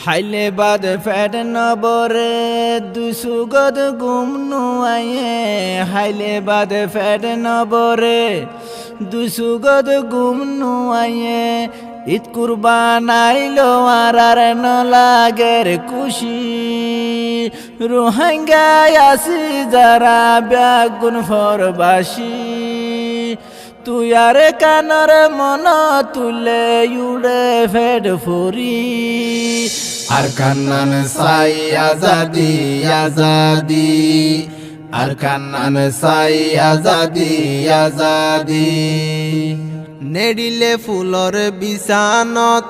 হাইলে বাদ ফেট নবরে দুসুগদ গুমনু আয়ে হাইলে বাদ ফেট নবরে দুসুগদ গুমনু আয়ে ঈদ কুরবান আইলো আর নলাগের খুশি রোহিঙ্গায় আসি যারা ব্যাগুন ফরবাসী তুই আর কানর মন তুলে উড়ে ফেড ফুরি আর কান্নান সাই আজাদি আজাদি আর কান্নান সাই আজাদি আজাদি নেডিলে ফুলর বিছানত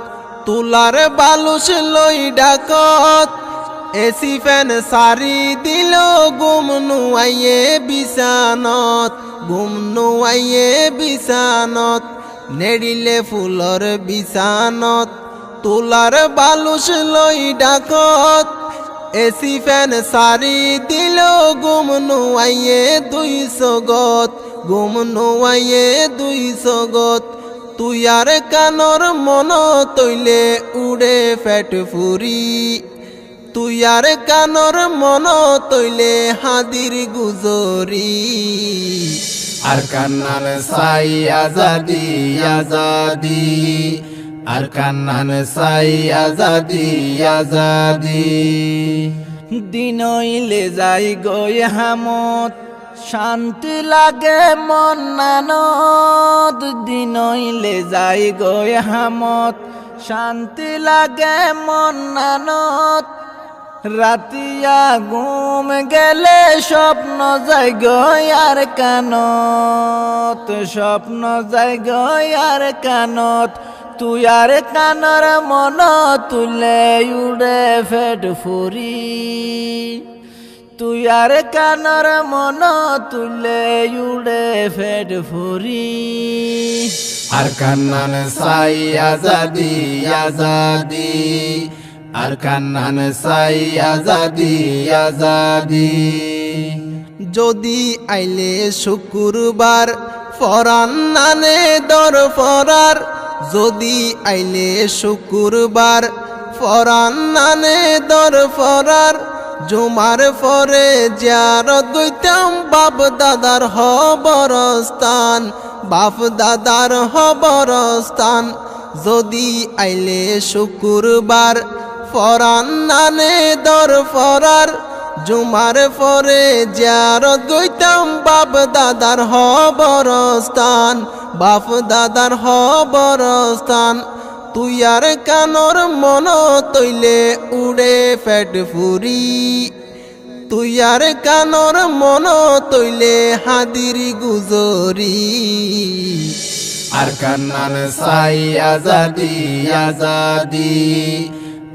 তুলার বালুস লই ডাকত এসি ফ্যান সারি দিল গুম নুয়াইয়ে বিছানত গুম নুয়াইয়ে বিছানত নেডিলে ফুলর বিছানত তুলার বালুস লই ডাকত এসি ফ্যান সারি দিল গুম নুয়াইয়ে 200 গত গুম নুয়াইয়ে 200 গত তুই আর কানর মন তৈলে উড়ে ফেট ফুরি তুই আর কানর মন তৈলে হাদির গুজরি আর কান্নান সাই আজাদি আজাদি আর কান্নান সাই আজাদি আজাদি দিন হইলে যাই গই হামত শান্তি লাগে মন নানত দিন হইলে যাই গই হামত শান্তি লাগে মন নানত রাতিয়া ঘুম গেলে স্বপ্ন যাই গই আর কানত স্বপ্ন যাই গই আর কানত তুই আর কানর মন তুলে উড়ে ফেট ফুরি তুই আর কানর মন তুলে উড়ে ফেট ফুরি আর কান্নান সাই আজাদি আজাদি আর কান্নান সাই আজাদি আজাদি যদি আইলে শুক্রবার ফরান নানে দর ফরার যদি আইলে শুক্রবার ফরান নানে দর ফরার জুমার ফরে জিয়ারত গইতাম বাপ দাদার হবরস্থান বাপ দাদার হবরস্থান যদি আইলে শুক্রবার ফরান নানে দর ফরার জুমার ফরে জিয়ারত গইতাম বাপ দাদার হবরস্থান বাপ দাদার হবরস্থান তুই আর কানর মন তৈলে উড়ে ফেট ফুরি তুই আর কানর মন তৈলে হাদির গুজরি আর কান্নান সাই আজাদি আজাদি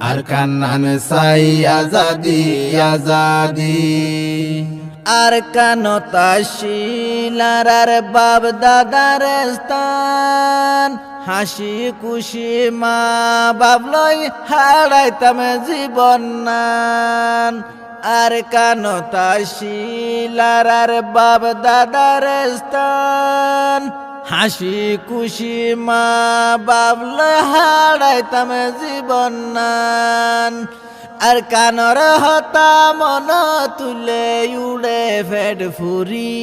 আর কান্নান সাই আজাদি আজাদি আর কানতা শিলার বাপ দাদার স্থান হাসি খুশি মা বাবলই হারাইতাম জীবন নান আর কানতা শিলার বাপ দাদার স্থান হাসি খুশি মা বাবলই হারাইতাম জীবন নান আর কানর হতা মন তুলে উড়ে ফেট ফুরি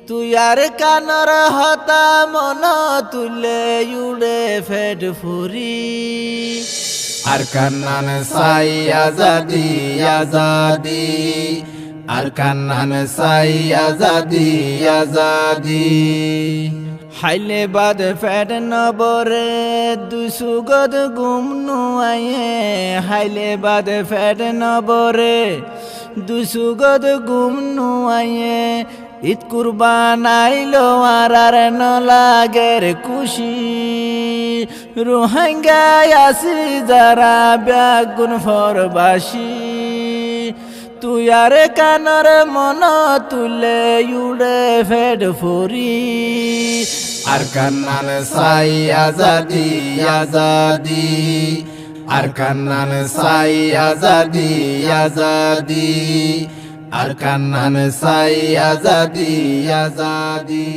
তুই আর কানর হতা মন তুলে উড়ে ফেট ফুরি আর কান্নান সাই আজাদি আজাদি আর কান্নান সাই আজাদি আজাদি হাইলে বাদ ফেট নবরে দুসুগদ গুমনু আয়ে হাইলে বাদ ফেট নবরে দুসুগদ গুমনু আয়ে ঈদ কুরবান আইলো আর নলাগের খুশি রোহিঙ্গায় আসি যারা ব্যাগুন ফরবাসী তুই আর কানর মন তুলে উড়ে ফেড ফুরি আর কান্নান সাই আজাদি আজাদি আর কান্নান সাই আজাদি আজাদি আর কান্নান সাই আজাদি আজাদি।